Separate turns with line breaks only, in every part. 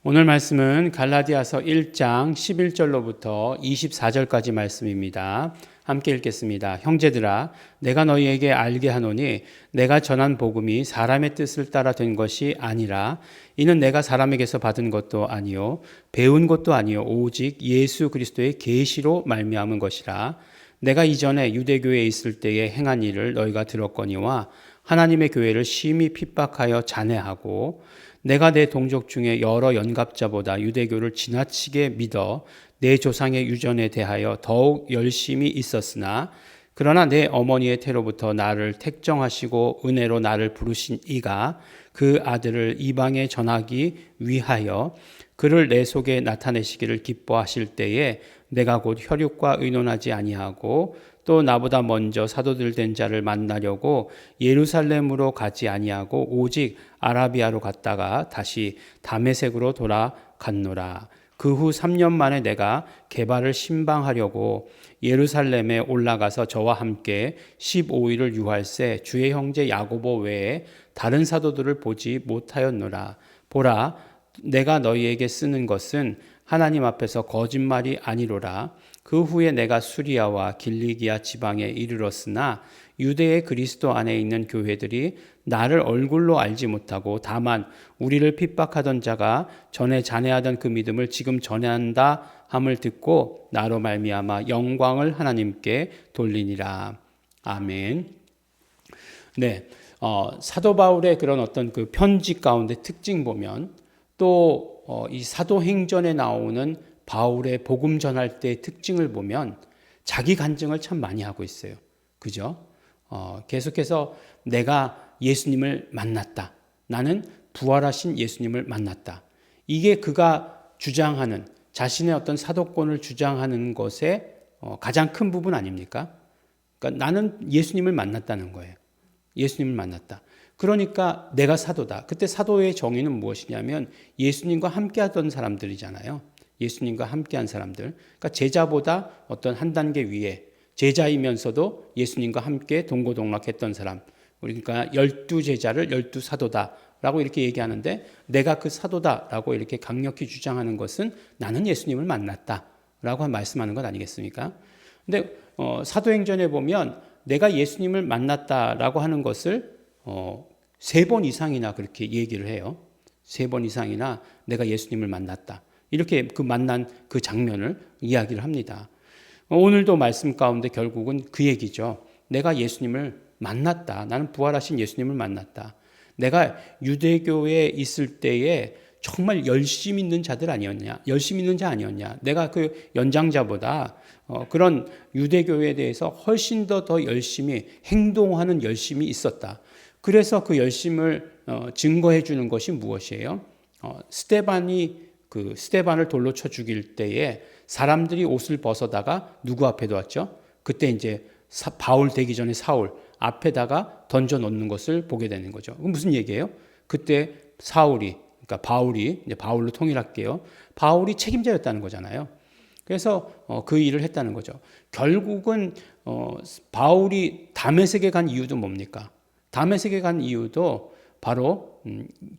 오늘 말씀은 갈라디아서 1장 11절로부터 24절까지 말씀입니다. 함께 읽겠습니다. 형제들아, 내가 너희에게 알게 하노니 내가 전한 복음이 사람의 뜻을 따라 된 것이 아니라 이는 내가 사람에게서 받은 것도 아니요 배운 것도 아니요 오직 예수 그리스도의 계시로 말미암은 것이라. 내가 이전에 유대교회에 있을 때에 행한 일을 너희가 들었거니와 하나님의 교회를 심히 핍박하여 잔해하고 내가 내 동족 중에 여러 연갑자보다 유대교를 지나치게 믿어 내 조상의 유전에 대하여 더욱 열심히 있었으나 그러나 내 어머니의 태로부터 나를 택정하시고 은혜로 나를 부르신 이가 그 아들을 이방에 전하기 위하여 그를 내 속에 나타내시기를 기뻐하실 때에 내가 곧 혈육과 의논하지 아니하고 또 나보다 먼저 사도들 된 자를 만나려고 예루살렘으로 가지 아니하고 오직 아라비아로 갔다가 다시 다메섹으로 돌아갔노라. 그 후 3년 만에 내가 게바를 신방하려고 예루살렘에 올라가서 저와 함께 15일을 유할세 주의 형제 야고보 외에 다른 사도들을 보지 못하였노라. 보라, 내가 너희에게 쓰는 것은 하나님 앞에서 거짓말이 아니로라. 그 후에 내가 수리아와 길리기아 지방에 이르렀으나 유대의 그리스도 안에 있는 교회들이 나를 얼굴로 알지 못하고 다만 우리를 핍박하던 자가 전에 잔해하던 그 믿음을 지금 전한다 함을 듣고 나로 말미암아 영광을 하나님께 돌리니라. 아멘. 네, 사도 바울의 그런 어떤 그 편지 가운데 특징 보면 또 이 사도행전에 나오는 바울의 복음 전할 때의 특징을 보면 자기 간증을 참 많이 하고 있어요. 그죠? 계속해서 내가 예수님을 만났다. 나는 부활하신 예수님을 만났다. 이게 그가 주장하는 자신의 어떤 사도권을 주장하는 것의 가장 큰 부분 아닙니까? 그러니까 나는 예수님을 만났다는 거예요. 예수님을 만났다. 그러니까 내가 사도다. 그때 사도의 정의는 무엇이냐면 예수님과 함께하던 사람들이잖아요. 예수님과 함께한 사람들. 그러니까 제자보다 어떤 한 단계 위에 제자이면서도 예수님과 함께 동고동락했던 사람. 그러니까 12제자를 12사도다라고 이렇게 얘기하는데 내가 그 사도다라고 이렇게 강력히 주장하는 것은 나는 예수님을 만났다라고 말씀하는 것 아니겠습니까? 근데 사도행전에 보면 내가 예수님을 만났다라고 하는 것을 3번 이상이나 그렇게 얘기를 해요. 3번 이상이나 내가 예수님을 만났다. 이렇게 그 만난 그 장면을 이야기를 합니다. 오늘도 말씀 가운데 결국은 그 얘기죠. 내가 예수님을 만났다. 나는 부활하신 예수님을 만났다. 내가 유대교에 있을 때에 정말 열심히 있는 자들 아니었냐? 열심히 있는 자 아니었냐? 내가 그 연장자보다 그런 유대교에 대해서 훨씬 더 열심히 행동하는 열심이 있었다. 그래서 그 열심을 증거해 주는 것이 무엇이에요? 스데반을 돌로 쳐 죽일 때에 사람들이 옷을 벗어다가 누구 앞에 뒀죠? 그때 이제 바울 되기 전에 사울 앞에다가 던져 놓는 것을 보게 되는 거죠. 그건 무슨 얘기예요? 그때 그러니까 바울이 이제 바울로 통일할게요. 바울이 책임자였다는 거잖아요. 그래서 그 일을 했다는 거죠. 결국은 바울이 다메섹에 간 이유도 뭡니까? 다메섹에 간 이유도 바로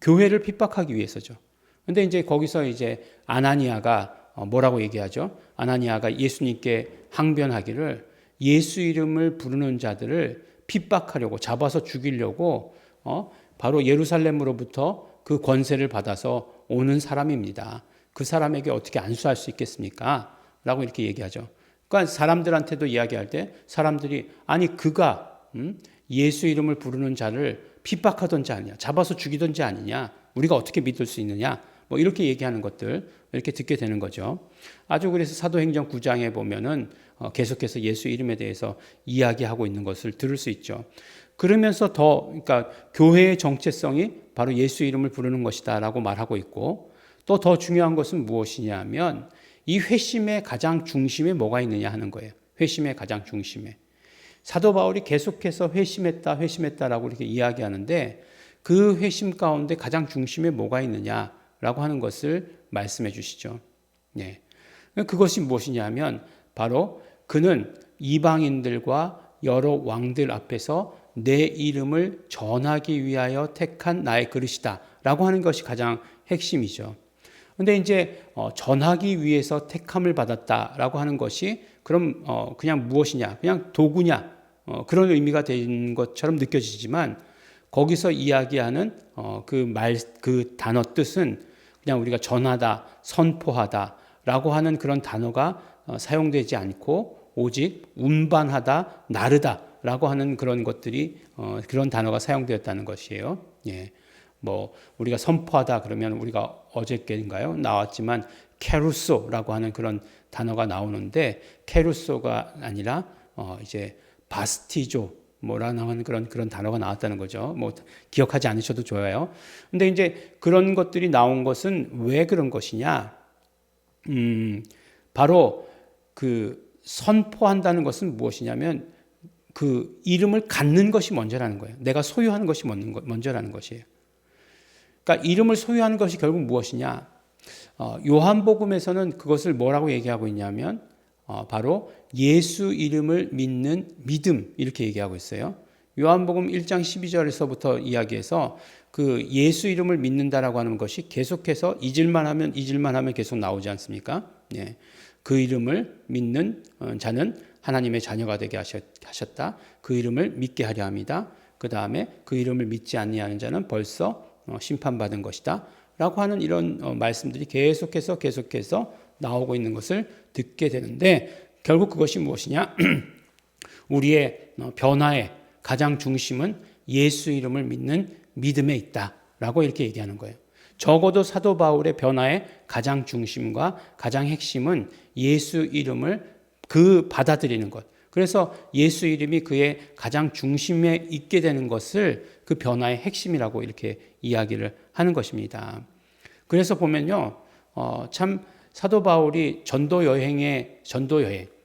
교회를 핍박하기 위해서죠. 근데 이제 거기서 이제 아나니아가 뭐라고 얘기하죠? 아나니아가 예수님께 항변하기를 예수 이름을 부르는 자들을 핍박하려고 잡아서 죽이려고 바로 예루살렘으로부터 그 권세를 받아서 오는 사람입니다. 그 사람에게 어떻게 안수할 수 있겠습니까? 라고 이렇게 얘기하죠. 그러니까 사람들한테도 이야기할 때 사람들이 아니 그가 예수 이름을 부르는 자를 핍박하던 자 아니냐, 잡아서 죽이던 자 아니냐, 우리가 어떻게 믿을 수 있느냐, 뭐 이렇게 얘기하는 것들 이렇게 듣게 되는 거죠. 아주 그래서 사도행전 9장에 보면은 계속해서 예수 이름에 대해서 이야기하고 있는 것을 들을 수 있죠. 그러면서 그러니까 교회의 정체성이 바로 예수 이름을 부르는 것이다라고 말하고 있고 또 더 중요한 것은 무엇이냐면 이 회심의 가장 중심에 뭐가 있느냐 하는 거예요. 회심의 가장 중심에. 사도 바울이 계속해서 회심했다라고 이렇게 이야기하는데 그 회심 가운데 가장 중심에 뭐가 있느냐라고 하는 것을 말씀해 주시죠. 네. 그것이 무엇이냐면 바로 그는 이방인들과 여러 왕들 앞에서 내 이름을 전하기 위하여 택한 나의 그릇이다 라고 하는 것이 가장 핵심이죠. 근데 이제 전하기 위해서 택함을 받았다라고 하는 것이 그럼 그냥 무엇이냐? 그냥 도구냐? 그런 의미가 된 것처럼 느껴지지만 거기서 이야기하는 그 단어 뜻은 그냥 우리가 전하다, 선포하다라고 하는 그런 단어가 사용되지 않고 오직 운반하다, 나르다라고 하는 그런 것들이 그런 단어가 사용되었다는 것이에요. 예. 뭐 우리가 선포하다 그러면 우리가 어저께인가요? 나왔지만 케루소라고 하는 그런 단어가 나오는데 케루소가 아니라 이제 바스티조 뭐라는 하는 그런 단어가 나왔다는 거죠. 뭐 기억하지 않으셔도 좋아요. 근데 이제 그런 것들이 나온 것은 왜 그런 것이냐? 바로 그 선포한다는 것은 무엇이냐면 그 이름을 갖는 것이 먼저라는 거예요. 내가 소유하는 것이 먼저라는 것이에요. 그러니까 이름을 소유하는 것이 결국 무엇이냐? 요한복음에서는 그것을 뭐라고 얘기하고 있냐면 바로 예수 이름을 믿는 믿음 이렇게 얘기하고 있어요. 요한복음 1장 12절에서부터 이야기해서 그 예수 이름을 믿는다라고 하는 것이 계속해서 잊을만 하면 계속 나오지 않습니까? 예. 그 이름을 믿는 자는 하나님의 자녀가 되게 하셨다. 그 이름을 믿게 하려 합니다. 그 다음에 그 이름을 믿지 아니하는 자는 벌써 심판받은 것이다 라고 하는 이런 말씀들이 계속해서 나오고 있는 것을 듣게 되는데 결국 그것이 무엇이냐? 우리의 변화의 가장 중심은 예수 이름을 믿는 믿음에 있다라고 이렇게 얘기하는 거예요. 적어도 사도 바울의 변화의 가장 중심과 가장 핵심은 예수 이름을 받아들이는 것. 그래서 예수 이름이 그의 가장 중심에 있게 되는 것을 그 변화의 핵심이라고 이렇게 이야기를 하는 것입니다. 그래서 보면요, 참 사도 바울이 전도 여행,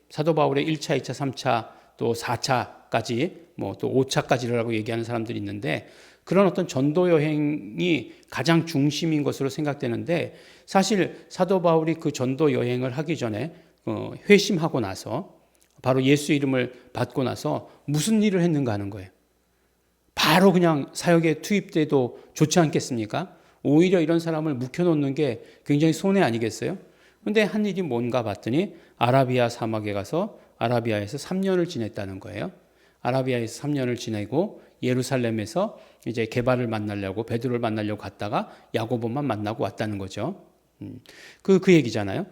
사도 바울의 1차, 2차, 3차, 또 4차까지, 뭐 또 5차까지라고 얘기하는 사람들이 있는데 그런 어떤 전도 여행이 가장 중심인 것으로 생각되는데 사실 사도 바울이 그 전도 여행을 하기 전에 회심하고 나서 바로 예수 이름을 받고 나서 무슨 일을 했는가 하는 거예요. 바로 그냥 사역에 투입돼도 좋지 않겠습니까? 오히려 이런 사람을 묵혀놓는 게 굉장히 손해 아니겠어요? 근데 한 일이 뭔가 봤더니 아라비아 사막에 가서 아라비아에서 3년을 지냈다는 거예요. 아라비아에서 3년을 지내고 예루살렘에서 이제 게바를 만나려고 베드로를 만나려고 갔다가 야고보만 만나고 왔다는 거죠. 그 얘기잖아요.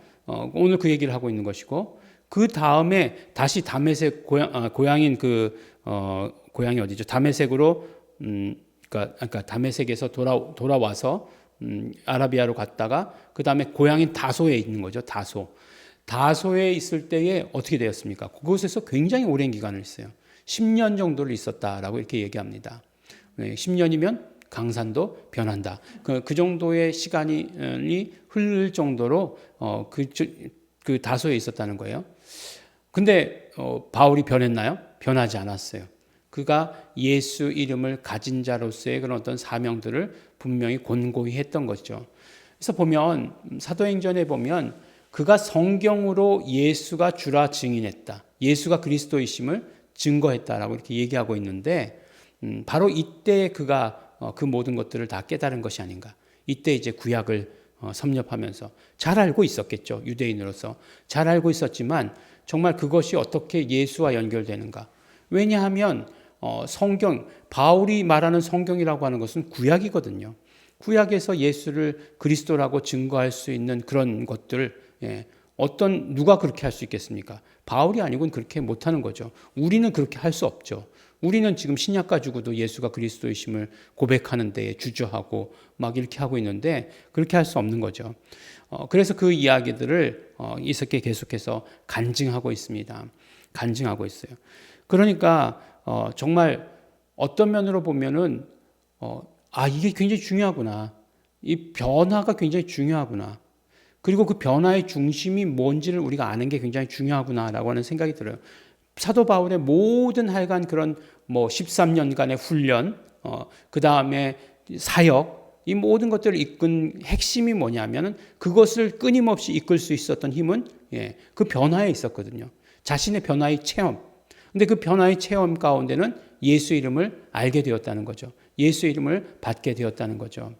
오늘 그 얘기를 하고 있는 것이고 그 다음에 다시 다메섹 고향인 고향이 어디죠? 다메섹으로 그러니까 다메섹에서 돌아와서 아라비아로 갔다가 그 다음에 고향인 다소에 있는 거죠. 다소에 있을 때에 어떻게 되었습니까? 그곳에서 굉장히 오랜 기간을 있어요. 10년 정도를 있었다라고 이렇게 얘기합니다. 10년이면 강산도 변한다. 그 정도의 시간이 흐를 정도로 그 다소에 있었다는 거예요. 근데 바울이 변했나요? 변하지 않았어요. 그가 예수 이름을 가진 자로서의 그런 어떤 사명들을 분명히 권고히 했던 것이죠. 그래서 보면 사도행전에 보면 그가 성경으로 예수가 주라 증인했다. 예수가 그리스도이심을 증거했다라고 이렇게 얘기하고 있는데 바로 이때 그가 그 모든 것들을 다 깨달은 것이 아닌가. 이때 이제 구약을 섭렵하면서 잘 알고 있었겠죠. 유대인으로서 잘 알고 있었지만 정말 그것이 어떻게 예수와 연결되는가. 왜냐하면 성경, 바울이 말하는 성경이라고 하는 것은 구약이거든요. 구약에서 예수를 그리스도라고 증거할 수 있는 그런 것들, 누가 그렇게 할 수 있겠습니까? 바울이 아니고는 그렇게 못하는 거죠. 우리는 그렇게 할 수 없죠. 우리는 지금 신약 가지고도 예수가 그리스도이심을 고백하는 데에 주저하고 막 이렇게 하고 있는데 그렇게 할 수 없는 거죠. 그래서 그 이야기들을 이렇게 계속해서 간증하고 있습니다. 간증하고 있어요. 그러니까 정말 어떤 면으로 보면은 이게 굉장히 중요하구나. 이 변화가 굉장히 중요하구나. 그리고 그 변화의 중심이 뭔지를 우리가 아는 게 굉장히 중요하구나라고 하는 생각이 들어요. 사도 바울의 모든 하여간 그런 13년간의 훈련, 그 다음에 사역, 이 모든 것들을 이끈 핵심이 뭐냐면은 그것을 끊임없이 이끌 수 있었던 힘은 그 변화에 있었거든요. 자신의 변화의 체험. 근데 그 변화의 체험 가운데는 예수 이름을 알게 되었다는 거죠. 예수 이름을 받게 되었다는 거죠.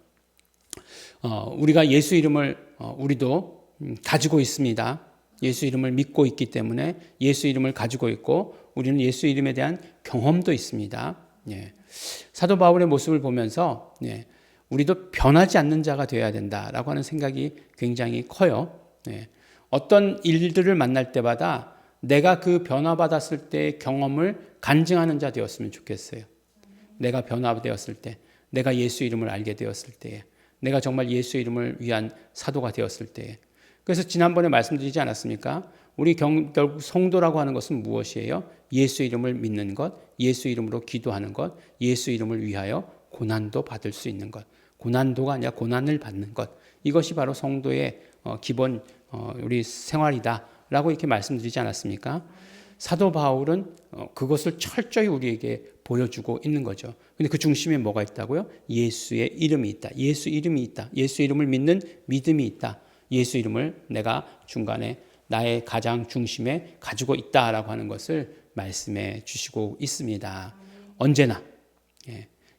우리가 예수 이름을 우리도 가지고 있습니다. 예수 이름을 믿고 있기 때문에 예수 이름을 가지고 있고 우리는 예수 이름에 대한 경험도 있습니다. 예. 사도 바울의 모습을 보면서 우리도 변하지 않는 자가 되어야 된다라고 하는 생각이 굉장히 커요. 예. 어떤 일들을 만날 때마다 내가 그 변화받았을 때의 경험을 간증하는 자 되었으면 좋겠어요. 내가 변화되었을 때, 내가 예수 이름을 알게 되었을 때에, 내가 정말 예수 이름을 위한 사도가 되었을 때에. 그래서 지난번에 말씀드리지 않았습니까? 우리 결국 성도라고 하는 것은 무엇이에요? 예수 이름을 믿는 것, 예수 이름으로 기도하는 것, 예수 이름을 위하여 고난도 받을 수 있는 것. 고난도가 아니라 고난을 받는 것. 이것이 바로 성도의 기본 우리 생활이다라고 이렇게 말씀드리지 않았습니까? 사도 바울은 그것을 철저히 우리에게 보여주고 있는 거죠. 근데 그 중심에 뭐가 있다고요? 예수의 이름이 있다. 예수 이름이 있다. 예수 이름을 믿는 믿음이 있다. 예수 이름을 내가 중간에 나의 가장 중심에 가지고 있다라고 하는 것을 말씀해 주시고 있습니다. 언제나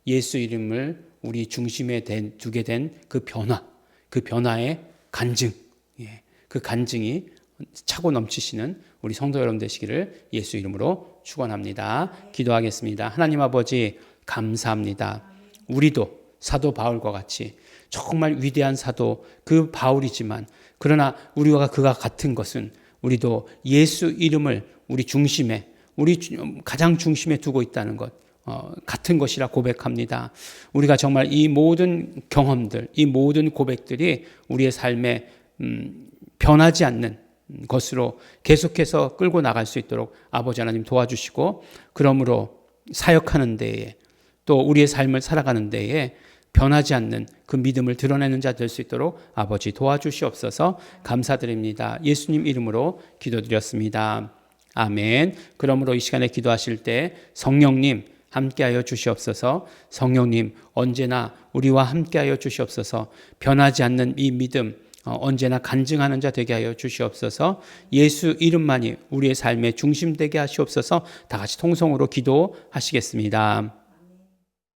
예수 이름을 우리 중심에 두게 된 그 변화, 그 변화의 간증, 그 간증이 차고 넘치시는 우리 성도 여러분 되시기를 예수 이름으로 축원합니다. 기도하겠습니다. 하나님 아버지 감사합니다. 우리도 사도 바울과 같이 정말 위대한 사도 그 바울이지만 그러나 우리와 그가 같은 것은 우리도 예수 이름을 우리 중심에 우리 가장 중심에 두고 있다는 것 같은 것이라 고백합니다. 우리가 정말 이 모든 경험들, 이 모든 고백들이 우리의 삶에 변하지 않는 것으로 계속해서 끌고 나갈 수 있도록 아버지 하나님 도와주시고 그러므로 사역하는 데에 또 우리의 삶을 살아가는 데에 변하지 않는 그 믿음을 드러내는 자 될 수 있도록 아버지 도와주시옵소서. 감사드립니다. 예수님 이름으로 기도드렸습니다. 아멘. 그러므로 이 시간에 기도하실 때 성령님 함께하여 주시옵소서. 성령님 언제나 우리와 함께하여 주시옵소서. 변하지 않는 이 믿음 언제나 간증하는 자 되게 하여 주시옵소서. 예수 이름만이 우리의 삶의 중심 되게 하시옵소서. 다 같이 통성으로 기도하시겠습니다.